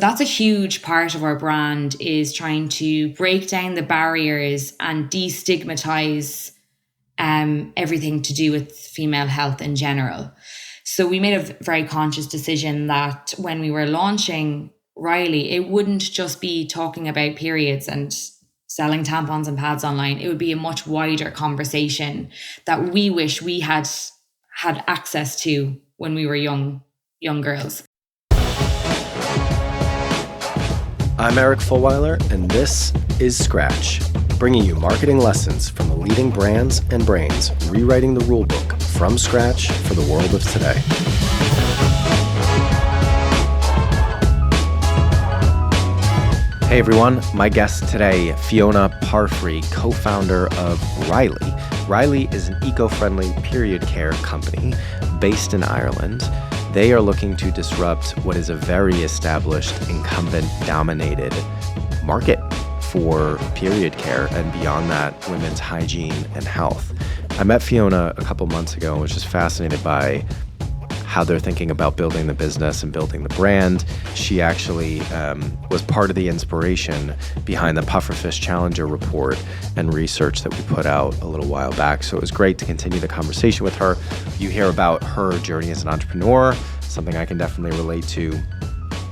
That's a huge part of our brand, is trying to break down the barriers and destigmatize everything to do with female health in general. So we made a very conscious decision that when we were launching Riley, it wouldn't just be talking about periods and selling tampons and pads online. It would be a much wider conversation that we wish we had access to when we were young girls. I'm Eric Fulweiler, and this is Scratch, bringing you marketing lessons from the leading brands and brains rewriting the rulebook from scratch for the world of today. Hey everyone, my guest today, Fiona Parfrey, co-founder of Riley. Riley is an eco-friendly period care company based in Ireland. They are looking to disrupt what is a very established, incumbent-dominated market for period care, and beyond that, women's hygiene and health. I met Fiona a couple months ago and was just fascinated by how they're thinking about building the business and building the brand. She actually was part of the inspiration behind the Pufferfish Challenger report and research that we put out a little while back. So it was great to continue the conversation with her. You hear about her journey as an entrepreneur, something I can definitely relate to,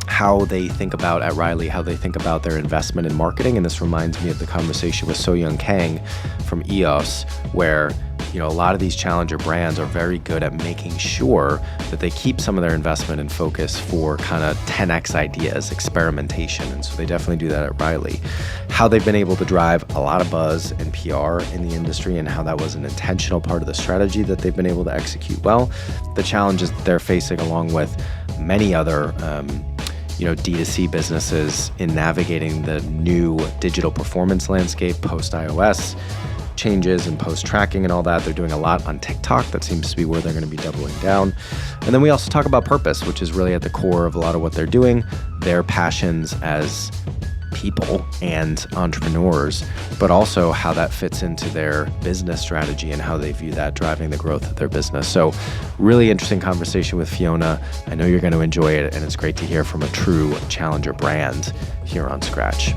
how they think about at Riley, how they think about their investment in marketing. And this reminds me of the conversation with So-Young Kang from EOS, where a lot of these challenger brands are very good at making sure that they keep some of their investment and focus for kind of 10x ideas, experimentation. And so they definitely do that at Riley. How they've been able to drive a lot of buzz and PR in the industry, and how that was an intentional part of the strategy that they've been able to execute well. The challenges that they're facing, along with many other D2C businesses, in navigating the new digital performance landscape post-iOS changes and post-tracking and all that. They're doing a lot on TikTok. That seems to be where they're going to be doubling down. And then we also talk about purpose, which is really at the core of a lot of what they're doing, their passions as people and entrepreneurs, but also how that fits into their business strategy and how they view that driving the growth of their business. So really interesting conversation with Fiona. I know you're going to enjoy it, and it's great to hear from a true challenger brand here on Scratch.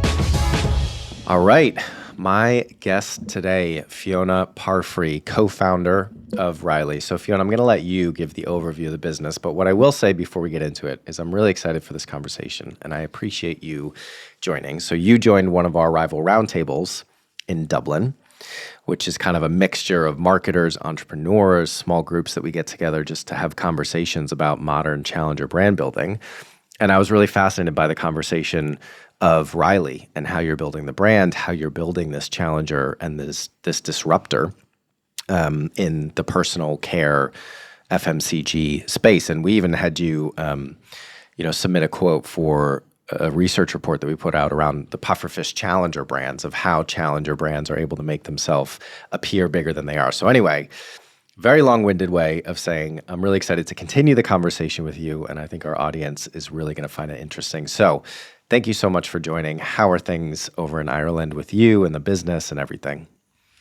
All right. My guest today, Fiona Parfrey, co-founder of Riley. So Fiona, I'm going to let you give the overview of the business, but what I will say before we get into it is I'm really excited for this conversation, and I appreciate you joining. So you joined one of our rival roundtables in Dublin, which is kind of a mixture of marketers, entrepreneurs, small groups that we get together just to have conversations about modern challenger brand building. And I was really fascinated by the conversation of Riley and how you're building the brand, how you're building this challenger and this disruptor in the personal care FMCG space. And we even had you, submit a quote for a research report that we put out around the Pufferfish Challenger brands, of how challenger brands are able to make themselves appear bigger than they are. So anyway, very long-winded way of saying I'm really excited to continue the conversation with you, and I think our audience is really going to find it interesting. So thank you so much for joining. How are things over in Ireland with you and the business and everything?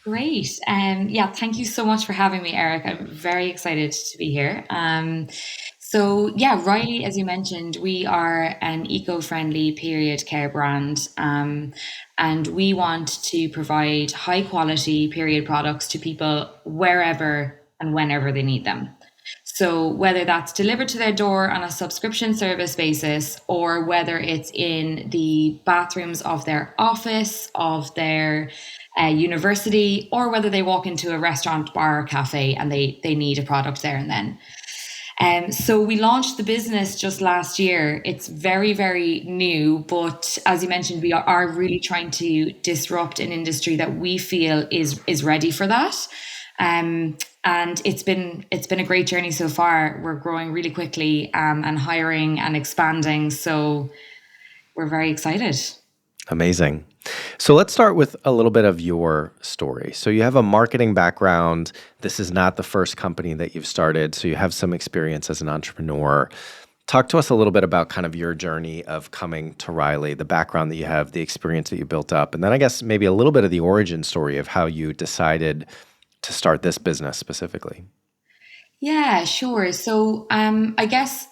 Great. Thank you so much for having me, Eric. I'm very excited to be here. Riley, as you mentioned, we are an eco-friendly period care brand, and we want to provide high-quality period products to people wherever and whenever they need them. So whether that's delivered to their door on a subscription service basis, or whether it's in the bathrooms of their office, of their university, or whether they walk into a restaurant, bar, or cafe and they need a product there and then. So we launched the business just last year. It's very, very new, but as you mentioned, we are really trying to disrupt an industry that we feel is ready for that. And it's been a great journey so far. We're growing really quickly and hiring and expanding. So we're very excited. Amazing. So let's start with a little bit of your story. So you have a marketing background. This is not the first company that you've started. So you have some experience as an entrepreneur. Talk to us a little bit about kind of your journey of coming to Riley, the background that you have, the experience that you built up, and then I guess maybe a little bit of the origin story of how you decided to start this business specifically. Yeah, sure. So I guess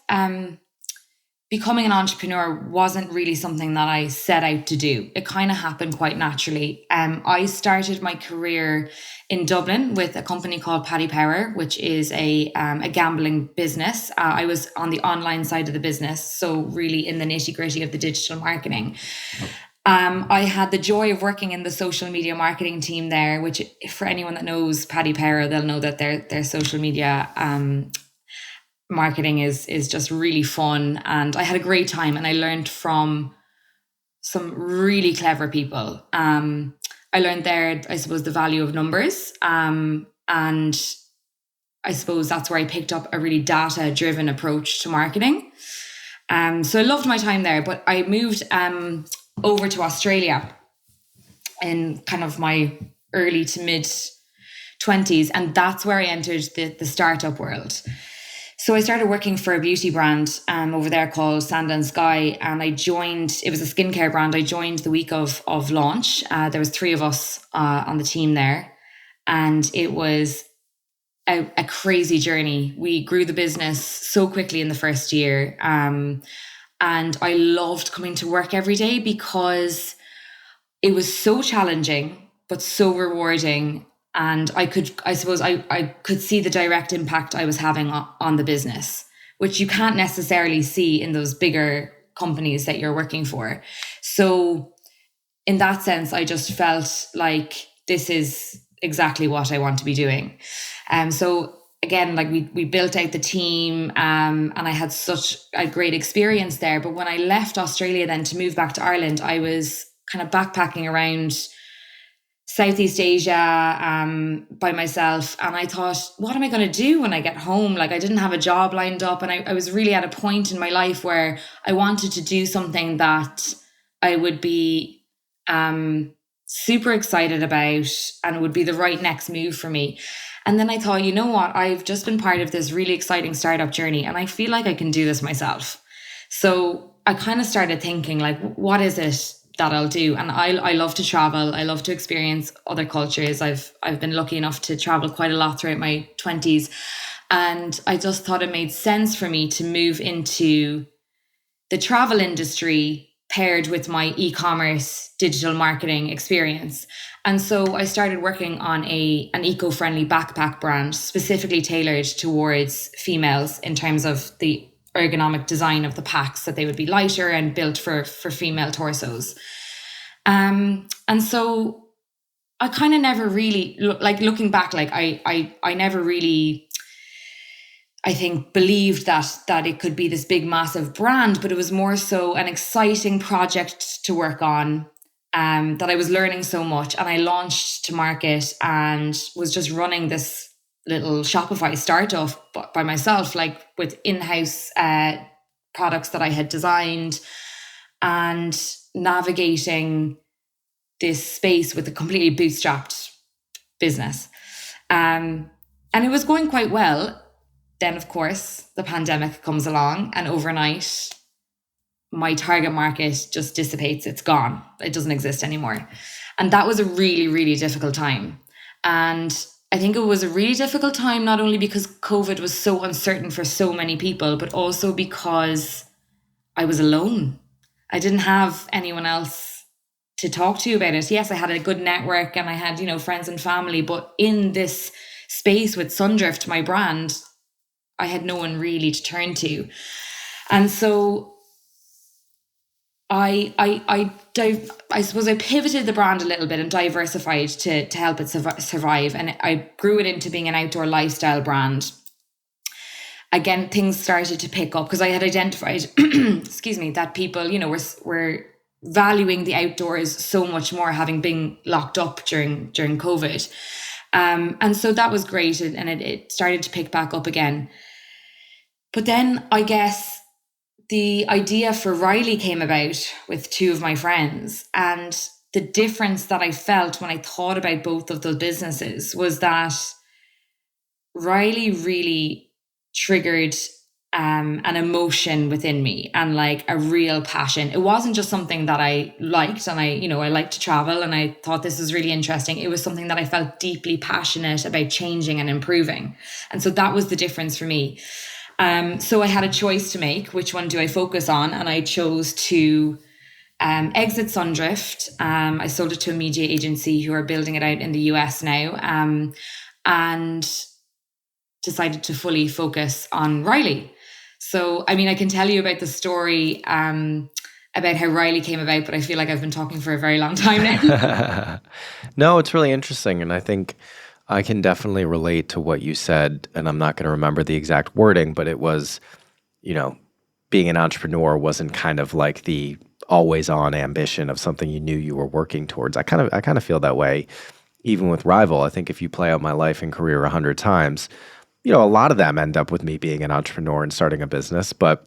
becoming an entrepreneur wasn't really something that I set out to do. It kind of happened quite naturally. I started my career in Dublin with a company called Paddy Power, which is a gambling business. I was on the online side of the business, so really in the nitty gritty of the digital marketing. I had the joy of working in the social media marketing team there, which for anyone that knows Paddy Power, they'll know that their social media marketing is just really fun. And I had a great time, and I learned from some really clever people. I learned there, I suppose, the value of numbers. And I suppose that's where I picked up a really data driven approach to marketing. So I loved my time there, but I moved over to Australia in kind of my early to mid 20s. And that's where I entered the startup world. So I started working for a beauty brand over there called Sand and Sky, and I joined. It was a skincare brand. I joined the week of launch. There was 3 of us on the team there, and it was a crazy journey. We grew the business so quickly in the first year, and I loved coming to work every day because it was so challenging but so rewarding. And I suppose I could see the direct impact I was having on the business, which you can't necessarily see in those bigger companies that you're working for. So in that sense, I just felt like this is exactly what I want to be doing. So again, like we built out the team, and I had such a great experience there. But when I left Australia then to move back to Ireland, I was kind of backpacking around Southeast Asia by myself. And I thought, what am I going to do when I get home? Like, I didn't have a job lined up. And I was really at a point in my life where I wanted to do something that I would be super excited about and would be the right next move for me. And then I thought, you know what? I've just been part of this really exciting startup journey, and I feel like I can do this myself. So I kind of started thinking, like, what is it that I'll do? And I love to travel. I love to experience other cultures. I've been lucky enough to travel quite a lot throughout my 20s. And I just thought it made sense for me to move into the travel industry paired with my e-commerce digital marketing experience. And so I started working on an eco-friendly backpack brand specifically tailored towards females in terms of the ergonomic design of the packs, that they would be lighter and built for female torsos. And so I kind of never really, looking back, like I never really, I think, believed that it could be this big, massive brand, but it was more so an exciting project to work on, that I was learning so much. And I launched to market and was just running this little Shopify startup by myself, like with in-house products that I had designed, and navigating this space with a completely bootstrapped business. And it was going quite well. Then, of course, the pandemic comes along, and overnight, my target market just dissipates. It's gone. It doesn't exist anymore. And that was a really, really difficult time. And I think it was a really difficult time, not only because COVID was so uncertain for so many people, but also because I was alone. I didn't have anyone else to talk to about it. Yes, I had a good network and I had, friends and family, but in this space with Sundrift, my brand, I had no one really to turn to. And so I suppose I pivoted the brand a little bit and diversified to help it survive. And I grew it into being an outdoor lifestyle brand. Again, things started to pick up because I had identified, excuse me, that people, were valuing the outdoors so much more, having been locked up during COVID. And so that was great. And it started to pick back up again. But then I guess the idea for Riley came about with 2 of my friends. And the difference that I felt when I thought about both of those businesses was that Riley really triggered an emotion within me and like a real passion. It wasn't just something that I liked, and I liked to travel and I thought this was really interesting. It was something that I felt deeply passionate about changing and improving. And so that was the difference for me. So I had a choice to make. Which one do I focus on? And I chose to exit Sundrift. I sold it to a media agency who are building it out in the US now, and decided to fully focus on Riley. So, I mean, I can tell you about the story about how Riley came about, but I feel like I've been talking for a very long time now. No, it's really interesting. And I think I can definitely relate to what you said. And I'm not going to remember the exact wording, but it was, you know, being an entrepreneur wasn't kind of like the always on ambition of something you knew you were working towards. I kind of feel that way even with Rival. I think if you play out my life and career 100 times, a lot of them end up with me being an entrepreneur and starting a business, but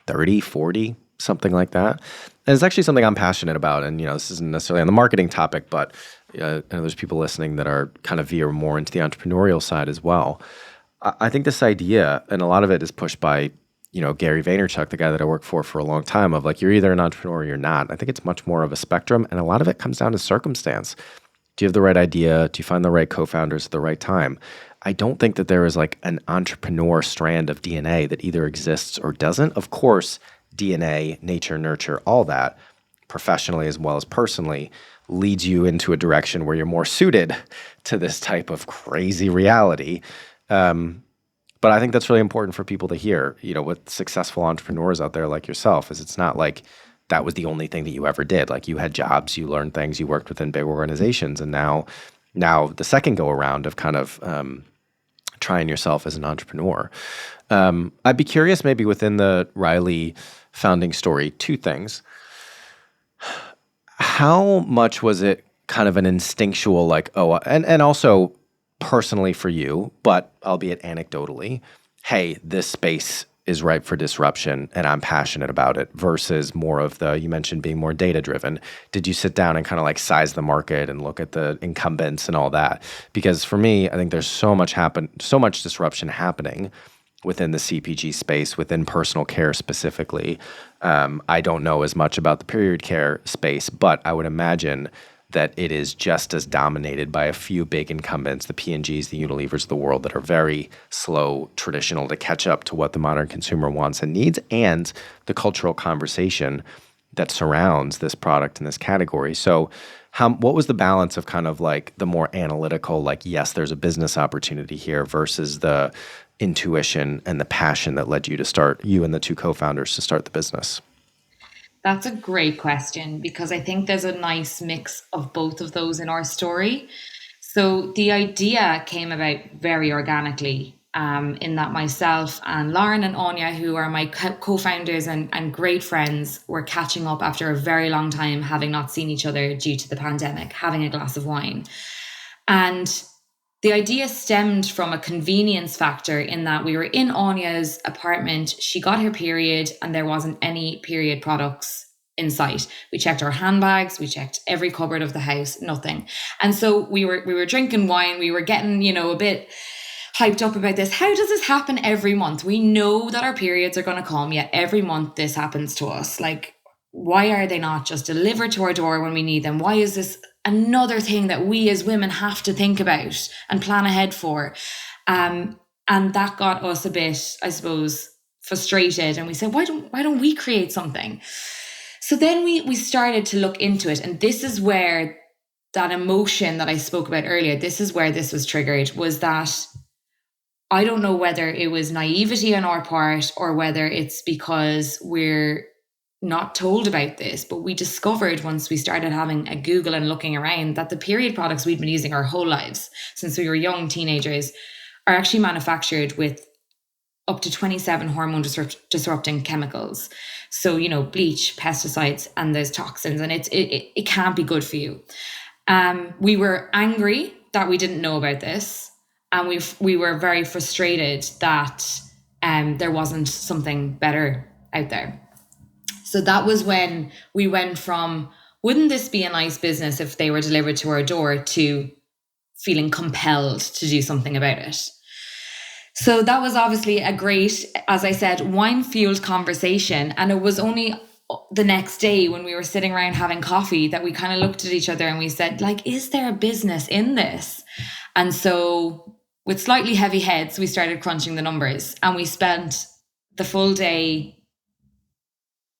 30, 40, something like that. And it's actually something I'm passionate about. And, this isn't necessarily on the marketing topic, but I know there's people listening that are kind of veer more into the entrepreneurial side as well. I think this idea, and a lot of it is pushed by, Gary Vaynerchuk, the guy that I worked for a long time, of like, you're either an entrepreneur or you're not. I think it's much more of a spectrum. And a lot of it comes down to circumstance. Do you have the right idea? Do you find the right co-founders at the right time? I don't think that there is like an entrepreneur strand of DNA that either exists or doesn't. Of course, DNA, nature, nurture, all that, professionally as well as personally, leads you into a direction where you're more suited to this type of crazy reality. But I think that's really important for people to hear, with successful entrepreneurs out there like yourself, is it's not like that was the only thing that you ever did. Like, you had jobs, you learned things, you worked within big organizations. And now the second go around of kind of trying yourself as an entrepreneur. I'd be curious, maybe within the Riley founding story, two things. How much was it kind of an instinctual, like, and also personally for you, but albeit anecdotally, hey, this space is ripe for disruption and I'm passionate about it, versus more of you mentioned being more data driven. Did you sit down and kind of like size the market and look at the incumbents and all that? Because for me, I think there's so much disruption happening within the CPG space, within personal care specifically. I don't know as much about the period care space, but I would imagine that it is just as dominated by a few big incumbents, the P&Gs, the Unilevers of the world, that are very slow, traditional, to catch up to what the modern consumer wants and needs, and the cultural conversation that surrounds this product in this category. So what was the balance of kind of like the more analytical, like, yes, there's a business opportunity here, versus the intuition and the passion that led you and the two co-founders to start the business? That's a great question, because I think there's a nice mix of both of those in our story. So the idea came about very organically, in that myself and Lauren and Anya, who are my co-founders and great friends, were catching up after a very long time, having not seen each other due to the pandemic, having a glass of wine. And the idea stemmed from a convenience factor, in that we were in Anya's apartment. She got her period and there wasn't any period products in sight. We checked our handbags, we checked every cupboard of the house, nothing. And so we were drinking wine, we were getting, a bit hyped up about this. How does this happen every month? We know that our periods are going to come, yet every month this happens to us. Like, why are they not just delivered to our door when we need them? Why is this another thing that we as women have to think about and plan ahead for? And that got us a bit, I suppose, frustrated. And we said, why don't we create something? So then we started to look into it. And this is where that emotion that I spoke about earlier, this is where this was triggered, was that I don't know whether it was naivety on our part or whether it's because we're not told about this, but we discovered, once we started having a Google and looking around, that the period products we'd been using our whole lives since we were young teenagers are actually manufactured with up to 27 hormone disrupting chemicals. So, bleach, pesticides, and there's toxins, and it can't be good for you. We were angry that we didn't know about this, and we were very frustrated that there wasn't something better out there. So that was when we went from, wouldn't this be a nice business if they were delivered to our door, to feeling compelled to do something about it. So that was obviously a great, as I said, wine-fueled conversation. And it was only the next day, when we were sitting around having coffee, that we kind of looked at each other and we said, like, is there a business in this? And so with slightly heavy heads, we started crunching the numbers, and we spent the full day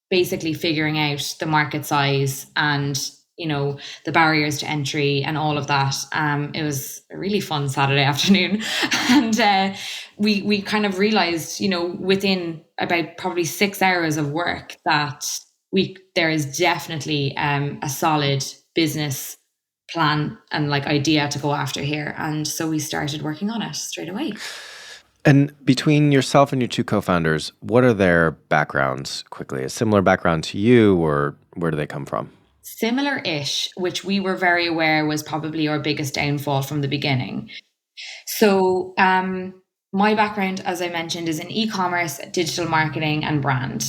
basically figuring out the market size and the barriers to entry and all of that. It was a really fun Saturday afternoon, and we kind of realized, within about probably 6 hours of work, that there is definitely a solid business plan and like idea to go after here, and so we started working on it straight away. And between yourself and your two co-founders, what are their backgrounds quickly? A similar background to you, or where do they come from? Similar-ish, which we were very aware was probably our biggest downfall from the beginning. So, my background, as I mentioned, is in e-commerce, digital marketing, and brand.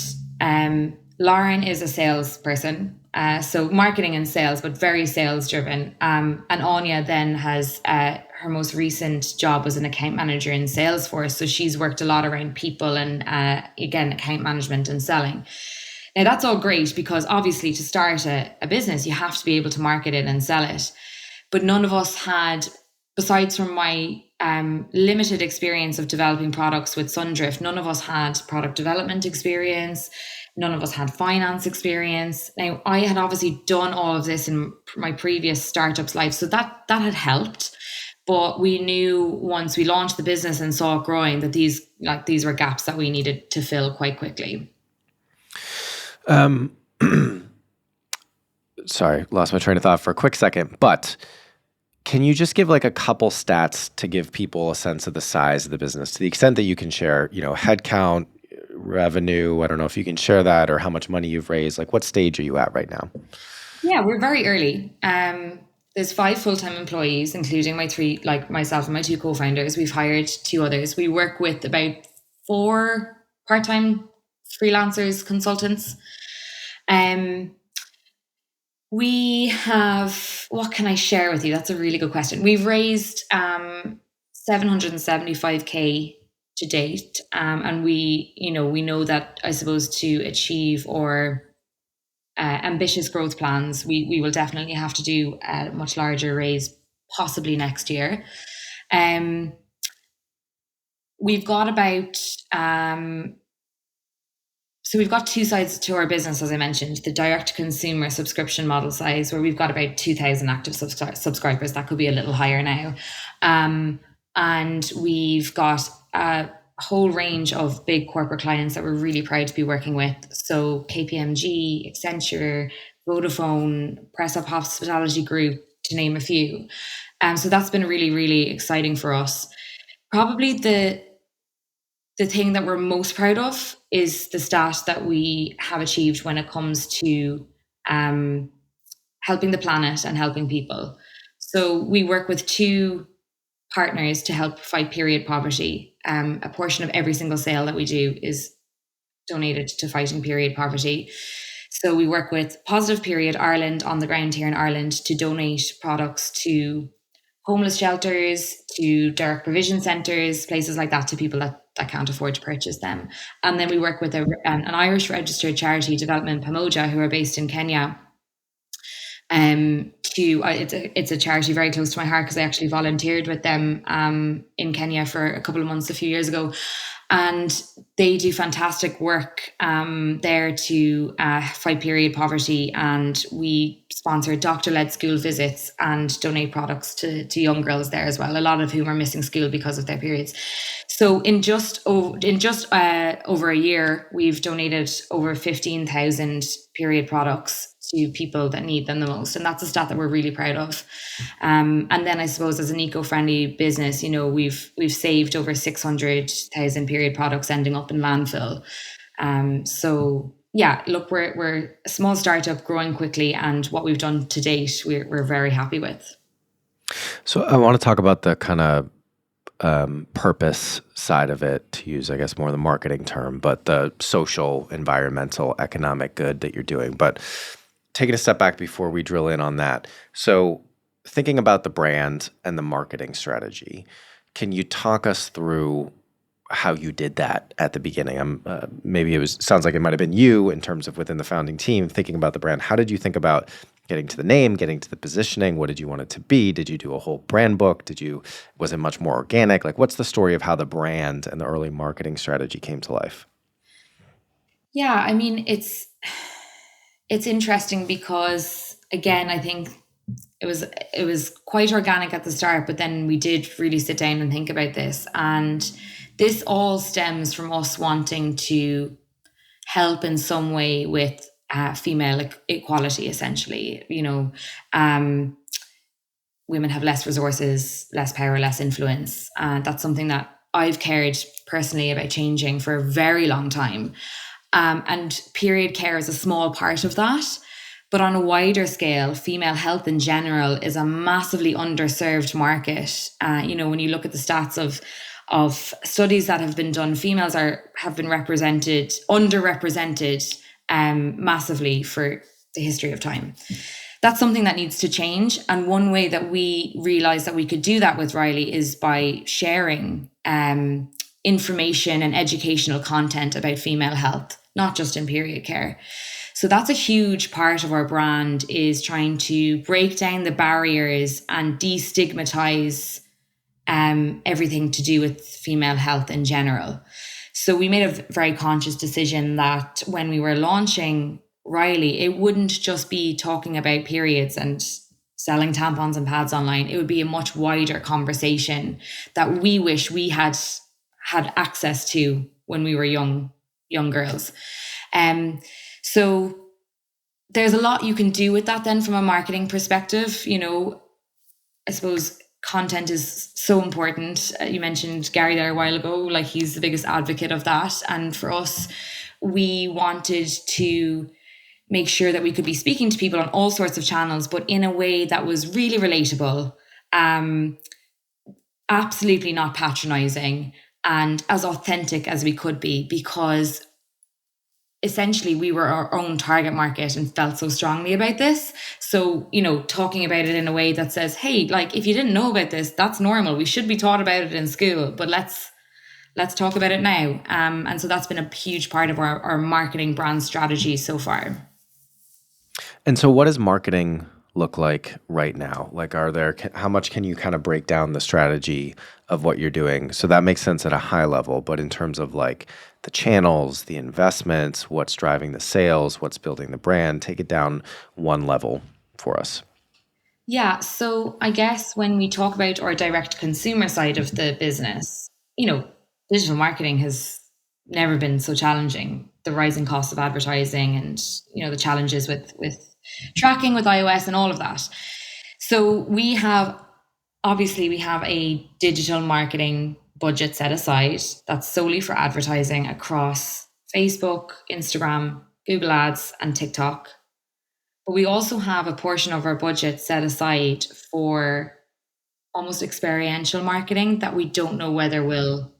Lauren is a salesperson, so marketing and sales, but very sales driven. And Anya then has her most recent job was an account manager in Salesforce, so she's worked a lot around people and again account management and selling. Now that's all great because obviously to start a business you have to be able to market it and sell it. But none of us had, besides from my limited experience of developing products with Sundrift, none of us had product development experience. None of us had finance experience. Now, I had obviously done all of this in my previous startup's life, so that had helped. But we knew once we launched the business and saw it growing that these were gaps that we needed to fill quite quickly. Sorry, lost my train of thought for a quick second, but can you just give like a couple stats to give people a sense of the size of the business to the extent that you can share, headcount, revenue? I don't know if you can share that, or how much money you've raised. Like, what stage are you at right now? Yeah, we're very early. There's 5 full-time employees, including my 3, like myself and my 2 co-founders. We've hired 2 others. We work with about 4 part-time freelancers, consultants. We have, what can I share with you? That's a really good question. We've raised 775K to date. And we know that, I suppose, to achieve our ambitious growth plans, we will definitely have to do a much larger raise, possibly next year. We've got about so we've got 2 sides to our business, as I mentioned, the direct to consumer subscription model size, where we've got about 2,000 active subscribers. That could be a little higher now. And we've got a whole range of big corporate clients that we're really proud to be working with. So KPMG, Accenture, Vodafone, Press Up Hospitality Group, to name a few. So that's been really, really exciting for us. Probably the thing that we're most proud of is the stat that we have achieved when it comes to helping the planet and helping people. So we work with 2 partners to help fight period poverty. A portion of every single sale that we do is donated to fighting period poverty. So we work with Positive Period Ireland on the ground here in Ireland to donate products to homeless shelters, to direct provision centres, places like that, to people that can't afford to purchase them. And then we work with an Irish registered charity, Development Pamoja, who are based in Kenya. It's a charity very close to my heart because I actually volunteered with them in Kenya for a couple of months a few years ago. And they do fantastic work there to fight period poverty. And we sponsor doctor-led school visits and donate products to young girls there as well, a lot of whom are missing school because of their periods. So in just over a year, we've donated over 15,000 period products to people that need them the most. And that's a stat that we're really proud of. And then I suppose as an eco-friendly business, we've saved over 600,000 period products ending up in landfill. So yeah, look, we're a small startup growing quickly, and what we've done to date, we're very happy with. So I want to talk about the kind of purpose side of it, to use, I guess, more the marketing term, but the social, environmental, economic good that you're doing. But taking a step back before we drill in on that. So thinking about the brand and the marketing strategy, can you talk us through how you did that at the beginning? Maybe sounds like it might have been you in terms of within the founding team thinking about the brand. How did you think about getting to the name, getting to the positioning? What did you want it to be? Did you do a whole brand book? Was it much more organic? Like, what's the story of how the brand and the early marketing strategy came to life? Yeah, I mean, it's interesting because again, I think it was quite organic at the start, but then we did really sit down and think about this. And this all stems from us wanting to help in some way with female equality, essentially. Women have less resources, less power, less influence. That's something that I've cared personally about changing for a very long time. And period care is a small part of that. But on a wider scale, female health in general is a massively underserved market. When you look at the stats of studies that have been done, females have been underrepresented massively for the history of time. That's something that needs to change. And one way that we realized that we could do that with Riley is by sharing information and educational content about female health, not just in period care. So that's a huge part of our brand, is trying to break down the barriers and destigmatize everything to do with female health in general. So we made a very conscious decision that when we were launching Riley, it wouldn't just be talking about periods and selling tampons and pads online. It would be a much wider conversation that we wish we had access to when we were young girls. So there's a lot you can do with that then from a marketing perspective. I suppose content is so important. You mentioned Gary there a while ago, like he's the biggest advocate of that. And for us, we wanted to make sure that we could be speaking to people on all sorts of channels, but in a way that was really relatable, absolutely not patronizing, and as authentic as we could be, because essentially we were our own target market and felt so strongly about this. So, talking about it in a way that says, hey, like, if you didn't know about this, that's normal. We should be taught about it in school, but let's talk about it now. And so that's been a huge part of our marketing brand strategy so far. And so what does marketing look like right now? Like, how much can you kind of break down the strategy of what you're doing? So that makes sense at a high level, but in terms of like the channels, the investments, what's driving the sales, what's building the brand, take it down one level for us. Yeah. So I guess when we talk about our direct consumer side of the business, digital marketing has never been so challenging. The rising cost of advertising and, the challenges with tracking with iOS and all of that. So we have a digital marketing budget set aside that's solely for advertising across Facebook, Instagram, Google Ads, and TikTok. But we also have a portion of our budget set aside for almost experiential marketing that we don't know whether will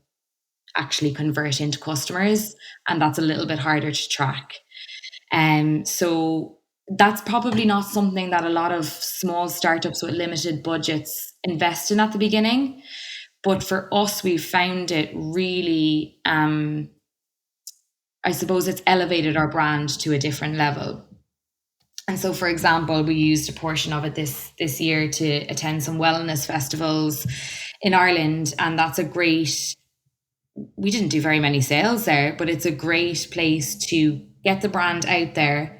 actually convert into customers. And that's a little bit harder to track. So that's probably not something that a lot of small startups with limited budgets invest in at the beginning. But for us, we found it really, I suppose it's elevated our brand to a different level. And so, for example, we used a portion of it this year to attend some wellness festivals in Ireland. And that's we didn't do very many sales there, but it's a great place to get the brand out there,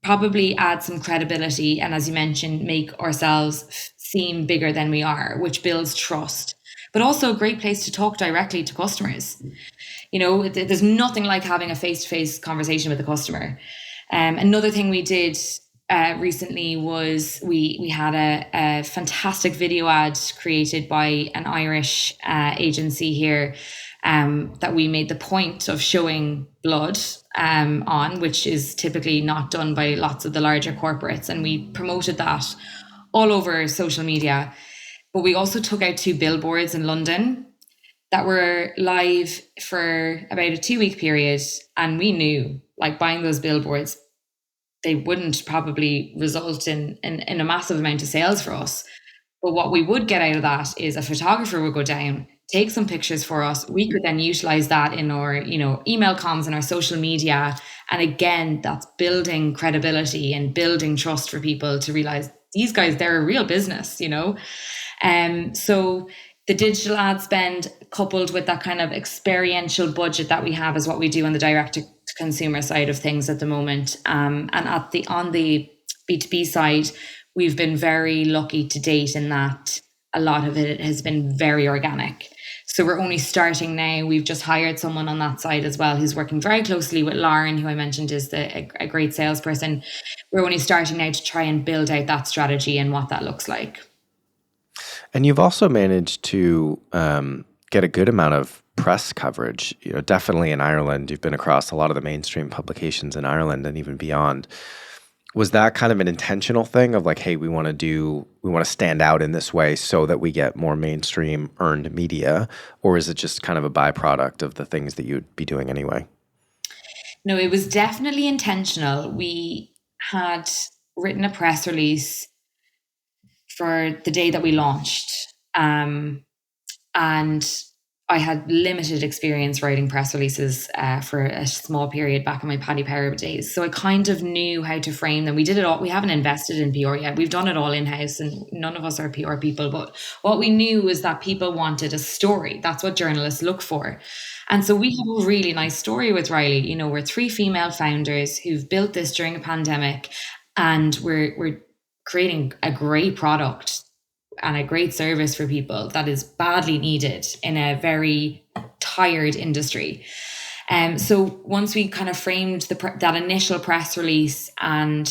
probably add some credibility, and as you mentioned, make ourselves seem bigger than we are, which builds trust, but also a great place to talk directly to customers. There's nothing like having a face-to-face conversation with a customer. Another thing we did recently was we had a fantastic video ad created by an Irish agency here, that we made the point of showing blood on, which is typically not done by lots of the larger corporates. And we promoted that all over social media. But we also took out 2 billboards in London that were live for about a 2-week period. And we knew, like, buying those billboards, they wouldn't probably result in a massive amount of sales for us. But what we would get out of that is a photographer would go down, take some pictures for us. We could then utilize that in our, email comms and our social media And again, that's building credibility and building trust for people to realize these guys, they're a real business, you know? So the digital ad spend coupled with that kind of experiential budget that we have is what we do on the direct to consumer side of things at the moment. And on the B2B side, we've been very lucky to date in that a lot of it has been very organic. So we're only starting now. We've just hired someone on that side as well who's working very closely with Lauren, who I mentioned is a great salesperson. We're only starting now to try and build out that strategy and what that looks like. And you've also managed to get a good amount of press coverage. You know, definitely in Ireland, you've been across a lot of the mainstream publications in Ireland and even beyond. Was that kind of an intentional thing of like, hey, we want to stand out in this way so that we get more mainstream earned media? Or is it just kind of a byproduct of the things that you'd be doing anyway? No, it was definitely intentional. We had written a press release for the day that we launched. And I had limited experience writing press releases for a small period back in my Paddy Power days. So I kind of knew how to frame them. We did it all. We haven't invested in PR yet. We've done it all in-house and none of us are PR people. But what we knew was that people wanted a story. That's what journalists look for. And so we have a really nice story with Riley. You know, we're three female founders who've built this during a pandemic, and we're creating a great product and a great service for people that is badly needed in a very tired industry. So once we kind of framed that initial press release and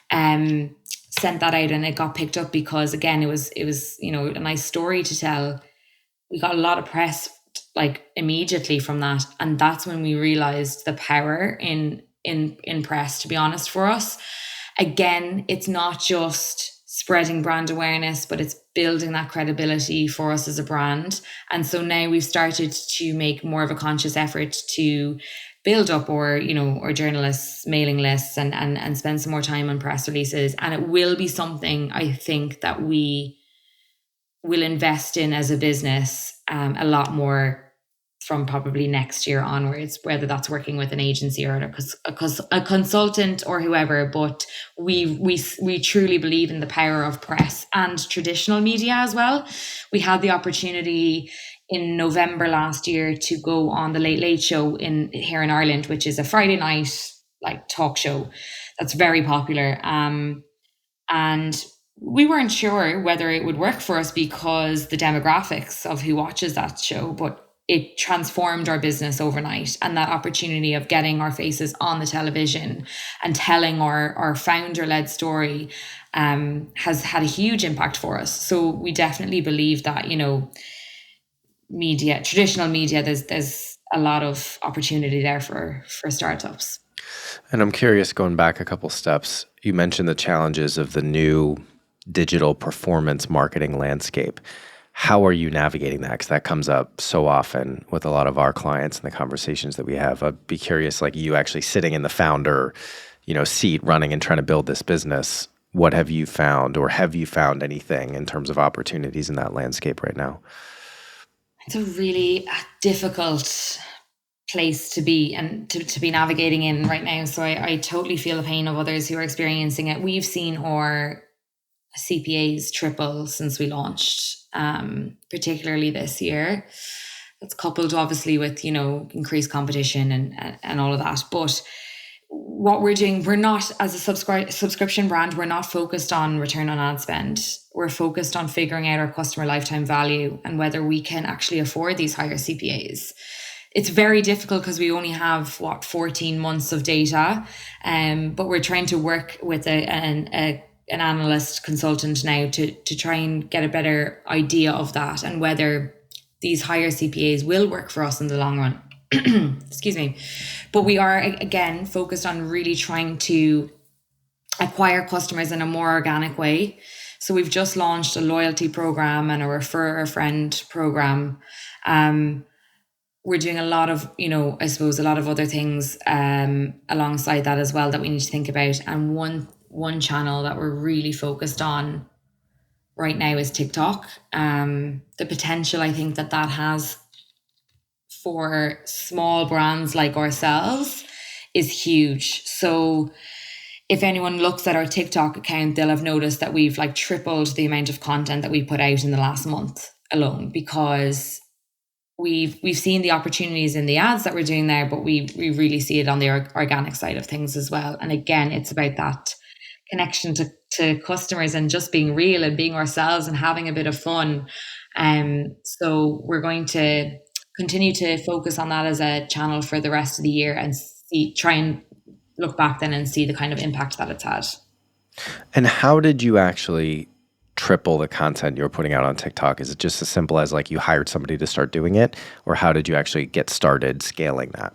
sent that out, and it got picked up because again it was you know a nice story to tell. We got a lot of press like immediately from that, and that's when we realized the power in press. To be honest, for us, again, it's not just spreading brand awareness, but it's building that credibility for us as a brand. And so now we've started to make more of a conscious effort to build up our journalists' mailing lists and spend some more time on press releases. And it will be something I think that we will invest in as a business a lot more from probably next year onwards, whether that's working with an agency or a consultant or whoever. But we truly believe in the power of press and traditional media as well. We had the opportunity in November last year to go on the Late Late Show here in Ireland, which is a Friday night like talk show that's very popular. And we weren't sure whether it would work for us because the demographics of who watches that show, but it transformed our business overnight. And that opportunity of getting our faces on the television and telling our founder-led story has had a huge impact for us. So we definitely believe that, traditional media, there's a lot of opportunity there for startups. And I'm curious, going back a couple steps, you mentioned the challenges of the new digital performance marketing landscape. How are you navigating that? Because that comes up so often with a lot of our clients and the conversations that we have. I'd be curious, like you actually sitting in the founder, seat, running and trying to build this business. What have you found, or have you found anything in terms of opportunities in that landscape right now? It's a really difficult place to be and to be navigating in right now. So I totally feel the pain of others who are experiencing it. We've seen our CPAs triple since we launched, particularly this year. It's coupled obviously with, increased competition and all of that. But what we're doing, we're not, as a subscription brand, we're not focused on return on ad spend. We're focused on figuring out our customer lifetime value and whether we can actually afford these higher CPAs. It's very difficult because we only have 14 months of data, but we're trying to work with an analyst consultant now to try and get a better idea of that and whether these higher CPAs will work for us in the long run. Excuse me. But we are, again, focused on really trying to acquire customers in a more organic way. So we've just launched a loyalty program and a refer a friend program. We're doing a lot of, I suppose a lot of other things alongside that as well that we need to think about. And one channel that we're really focused on right now is TikTok. The potential I think that has for small brands like ourselves is huge. So if anyone looks at our TikTok account, they'll have noticed that we've like tripled the amount of content that we put out in the last month alone, because we've seen the opportunities in the ads that we're doing there, but we really see it on the organic side of things as well. And again, it's about that connection to customers and just being real and being ourselves and having a bit of fun. So we're going to continue to focus on that as a channel for the rest of the year, and try and look back then and see the kind of impact that it's had. And how did you actually triple the content you were putting out on TikTok? Is it just as simple as like you hired somebody to start doing it, or how did you actually get started scaling that?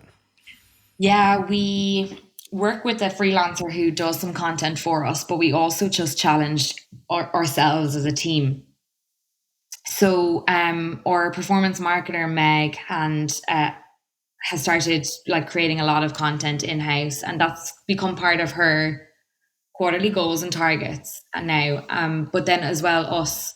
Yeah, we work with a freelancer who does some content for us, but we also just challenged ourselves as a team. So our performance marketer Meg and has started like creating a lot of content in house, and that's become part of her quarterly goals and targets. And now, but then as well, us,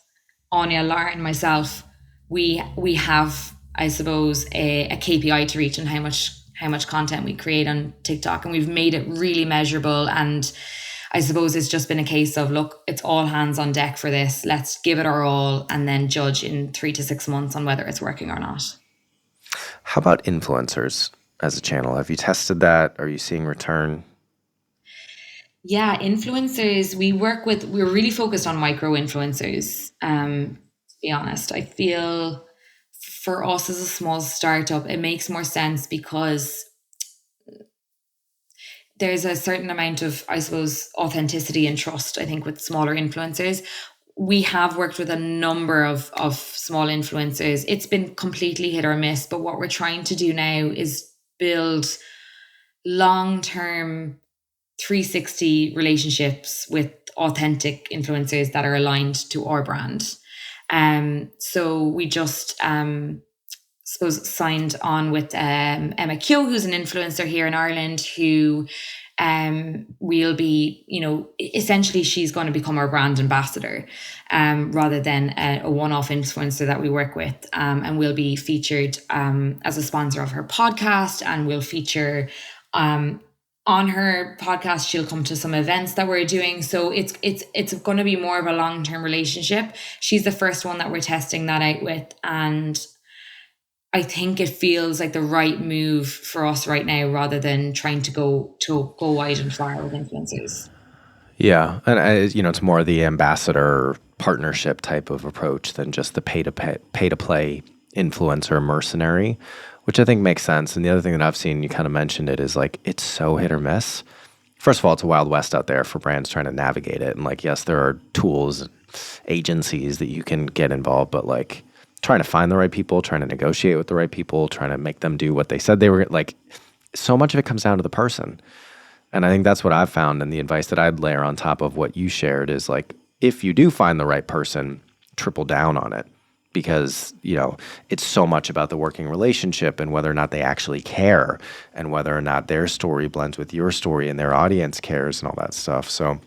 Anya, Lauren, myself, we have, I suppose, a KPI to reach, and how much content we create on TikTok, and we've made it really measurable. And I suppose it's just been a case of, look, it's all hands on deck for this. Let's give it our all, and then judge in 3 to 6 months on whether it's working or not. How about influencers as a channel? Have you tested that? Are you seeing return? Yeah, influencers, we're really focused on micro influencers. To be honest, I feel for us as a small startup, it makes more sense because there's a certain amount of, I suppose, authenticity and trust, I think, with smaller influencers. We have worked with a number of small influencers. It's been completely hit or miss, but what we're trying to do now is build long-term 360 relationships with authentic influencers that are aligned to our brand. So we just suppose signed on with Emma Kyo, who's an influencer here in Ireland, who will be, essentially she's going to become our brand ambassador, rather than a one-off influencer that we work with. And we'll be featured as a sponsor of her podcast, and we'll feature on her podcast. She'll come to some events that we're doing. So it's going to be more of a long-term relationship. She's the first one that we're testing that out with, and I think it feels like the right move for us right now, rather than trying to go wide and far with influencers. Yeah, and it's more the ambassador partnership type of approach than just the pay to play influencer mercenary, which I think makes sense. And the other thing that I've seen, you kind of mentioned it, is like it's so hit or miss. First of all, it's a wild west out there for brands trying to navigate it. And like, yes, there are tools, agencies that you can get involved, but like trying to find the right people, trying to negotiate with the right people, trying to make them do what they said they were, like, so much of it comes down to the person. And I think that's what I've found. And the advice that I'd layer on top of what you shared is like, if you do find the right person, triple down on it, because, it's so much about the working relationship and whether or not they actually care, and whether or not their story blends with your story and their audience cares and all that stuff. So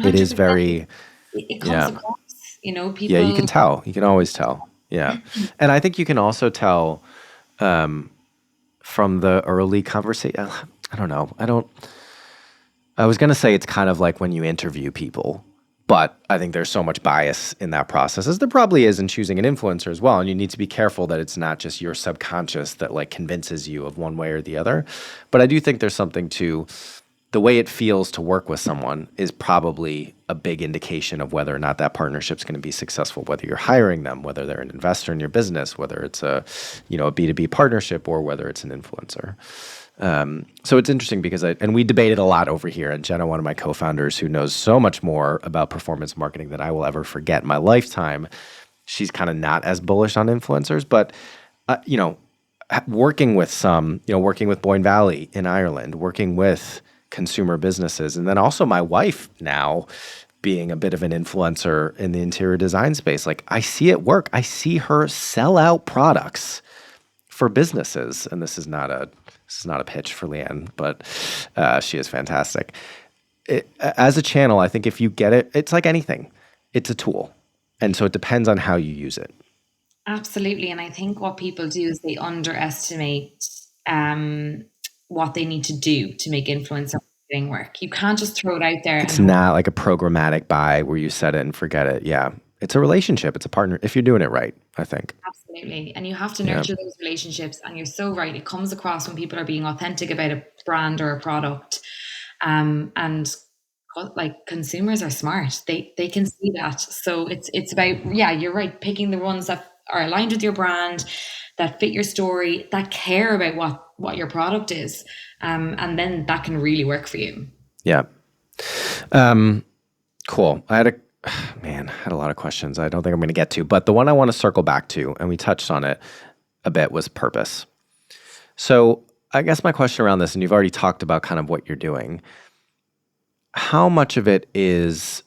it is 100%. very, It comes yeah. across, Yeah, you people. can tell. You can always tell. Yeah. And I think you can also tell from the early conversation. I don't know. I was going to say it's kind of like when you interview people, but I think there's so much bias in that process, as there probably is in choosing an influencer as well. And you need to be careful that it's not just your subconscious that like convinces you of one way or the other. But I do think there's something to the way it feels to work with someone is probably a big indication of whether or not that partnership's going to be successful, whether you're hiring them, whether they're an investor in your business, whether it's a B2B partnership, or whether it's an influencer. So it's interesting because and we debated a lot over here, and Jenna, one of my co-founders who knows so much more about performance marketing than I will ever forget in my lifetime, she's kind of not as bullish on influencers, but, working with Boyne Valley in Ireland, working with consumer businesses, and then also my wife now being a bit of an influencer in the interior design space. Like, I see it work. I see her sell out products for businesses. And this is not a pitch for Leanne, but she is fantastic. As a channel, I think if you get it, it's like anything. It's a tool. And so it depends on how you use it. Absolutely. And I think what people do is they underestimate what they need to do to make influencer marketing work. You can't just throw it out there It's and hope. not like a programmatic buy where you set it and forget it. Yeah. It's a relationship. It's a partner if you're doing it right, I think. Absolutely. And you have to Yeah. nurture those relationships. And you're so right. It comes across when people are being authentic about a brand or a product. And like consumers are smart. They can see that. So it's about, yeah, you're right, picking the ones that are aligned with your brand, that fit your story, that care about what your product is. And then that can really work for you. Yeah. Cool. I had a lot of questions I don't think I'm going to get to, but the one I want to circle back to, and we touched on it a bit, was purpose. So I guess my question around this, and you've already talked about kind of what you're doing, how much of it is,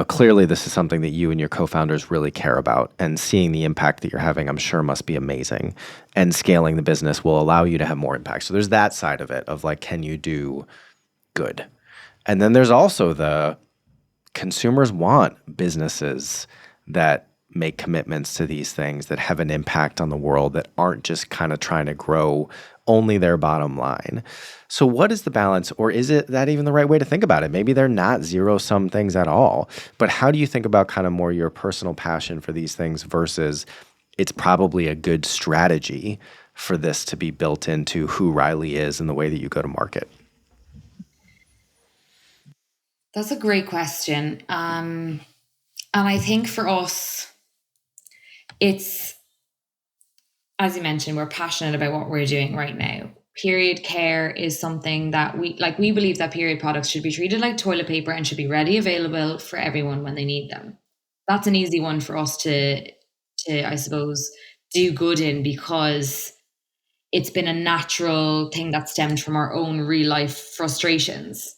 clearly this is something that you and your co-founders really care about, and seeing the impact that you're having, I'm sure must be amazing. And scaling the business will allow you to have more impact. So there's that side of it of like, can you do good? And then there's also the consumers want businesses that make commitments to these things, that have an impact on the world, that aren't just kind of trying to grow only their bottom line. So what is the balance, or is it that even the right way to think about it? Maybe they're not zero-sum things at all, but how do you think about kind of more your personal passion for these things versus it's probably a good strategy for this to be built into who Riley is and the way that you go to market? That's a great question. And I think for us, it's, as you mentioned, we're passionate about what we're doing right now. Period care is something that we believe that period products should be treated like toilet paper and should be ready available for everyone when they need them. That's an easy one for us to I suppose do good in, because it's been a natural thing that stemmed from our own real life frustrations.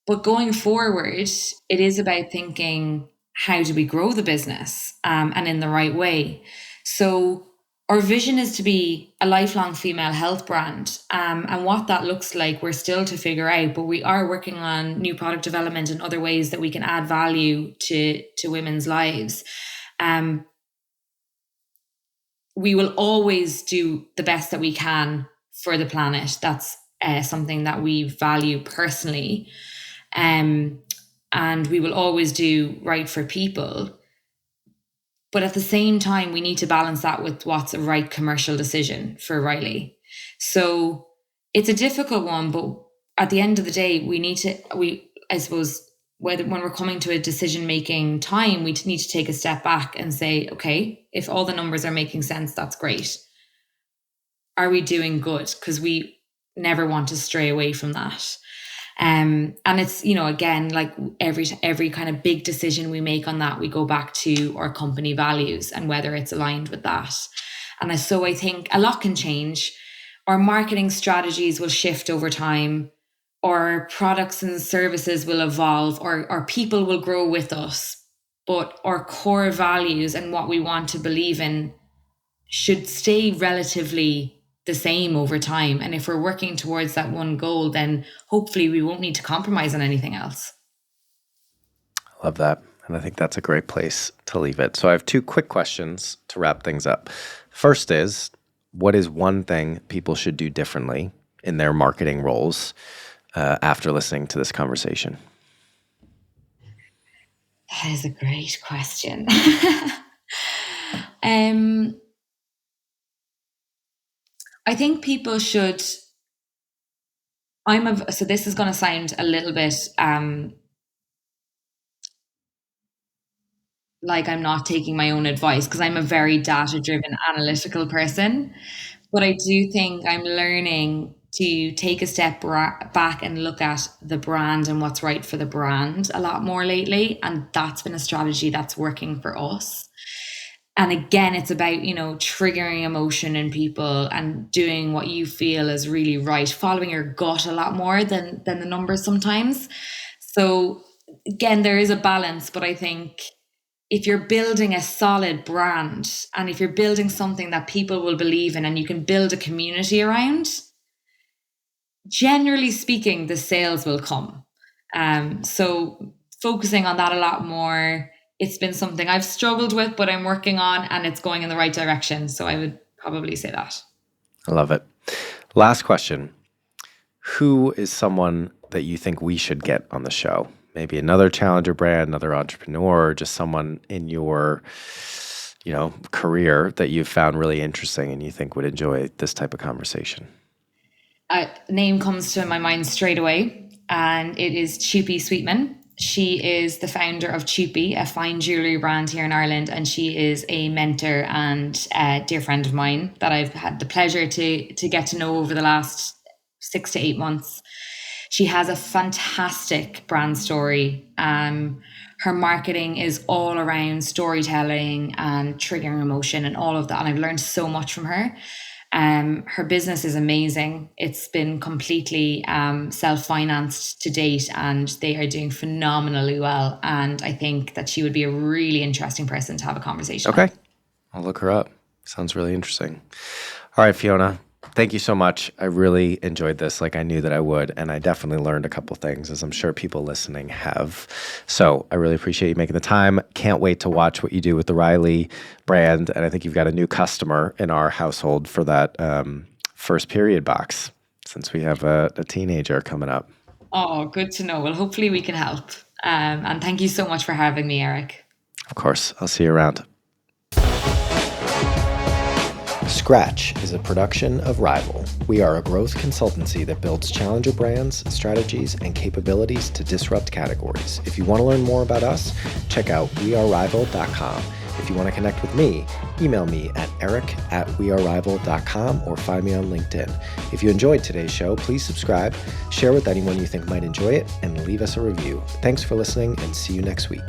But going forward, it is about thinking, how do we grow the business, and in the right way? So our vision is to be a lifelong female health brand. And what that looks like, we're still to figure out, but we are working on new product development and other ways that we can add value to women's lives. We will always do the best that we can for the planet. That's something that we value personally. And we will always do right for people. But at the same time, we need to balance that with what's a right commercial decision for Riley. So it's a difficult one, but at the end of the day, I suppose, when we're coming to a decision making time, we need to take a step back and say, okay, if all the numbers are making sense, that's great. Are we doing good? Because we never want to stray away from that. And it's, again, like every kind of big decision we make on that, we go back to our company values and whether it's aligned with that. And so I think a lot can change. Our marketing strategies will shift over time. Our products and services will evolve, or our people will grow with us. But our core values and what we want to believe in should stay relatively the same over time. And if we're working towards that one goal, then hopefully we won't need to compromise on anything else. Love that. And I think that's a great place to leave it. So I have two quick questions to wrap things up. First is, what is one thing people should do differently in their marketing roles after listening to this conversation? That is a great question. I think people should. So this is going to sound a little bit like I'm not taking my own advice, because I'm a very data driven analytical person. But I do think I'm learning to take a step back and look at the brand and what's right for the brand a lot more lately. And that's been a strategy that's working for us. And again, it's about, triggering emotion in people and doing what you feel is really right, following your gut a lot more than the numbers sometimes. So again, there is a balance, but I think if you're building a solid brand and if you're building something that people will believe in and you can build a community around, generally speaking, the sales will come. So focusing on that a lot more. It's been something I've struggled with, but I'm working on, and it's going in the right direction. So I would probably say that. I love it. Last question. Who is someone that you think we should get on the show? Maybe another challenger brand, another entrepreneur, just someone in your, career that you've found really interesting and you think would enjoy this type of conversation. A name comes to my mind straight away, and it is Chupi Sweetman. She is the founder of Chupi, a fine jewelry brand here in Ireland, and she is a mentor and a dear friend of mine that I've had the pleasure to get to know over the last 6 to 8 months. She has a fantastic brand story. Her marketing is all around storytelling and triggering emotion and all of that. And I've learned so much from her. Her business is amazing. It's been completely self-financed to date, and they are doing phenomenally well. And I think that she would be a really interesting person to have a conversation Okay. with. I'll look her up. Sounds really interesting. All right, Fiona, thank you so much. I really enjoyed this like I knew that I would, and I definitely learned a couple things, as I'm sure people listening have. So I really appreciate you making the time. Can't wait to watch what you do with the Riley brand, and I think you've got a new customer in our household for that first period box, since we have a teenager coming up. Oh, good to know. Well, hopefully we can help. And thank you so much for having me, Eric. Of course, I'll see you around. Scratch is a production of Rival. We are a growth consultancy that builds challenger brands, strategies, and capabilities to disrupt categories. If you want to learn more about us, check out wearerival.com. If you want to connect with me, email me at eric@wearerival.com or find me on LinkedIn. If you enjoyed today's show, please subscribe, share with anyone you think might enjoy it, and leave us a review. Thanks for listening, and see you next week.